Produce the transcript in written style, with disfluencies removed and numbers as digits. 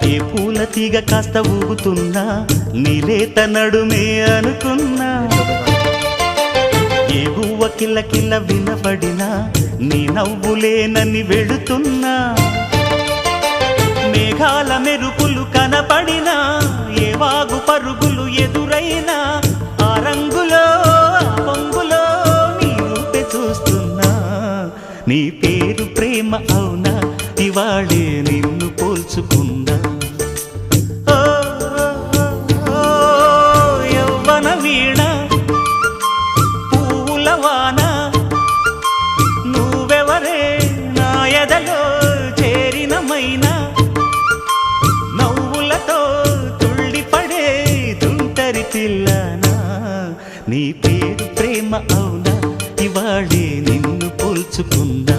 ఏ పూల తీగ కాస్త ఊగుతున్నా నీలేత నడుమే అనుకున్నా ఏ గువ్వ కిల్ల కిల్ల వినబడినా నీ నవ్వులేనని వెళుతున్నా మేఘాల మెరుపులు కనపడినా ఏ వాగు పరుగులు ఎదురైనా ఆ రంగులో ఆ పొంగులో నీ రూపే చూస్తున్నా నీ పేరు ప్రేమ అవునా ఇవాళే నిన్ను పోల్చుకున్నా యవ్వన వీణ పూల వాన నువ్వెవరే నా ఎదలో చేరిన మైనా నవ్వులతో తుళ్ళిపడే తుంటరి పిల్లనా నీ పేరు ప్రేమ అవునా ఇవాళే నిన్ను పోల్చుకున్నా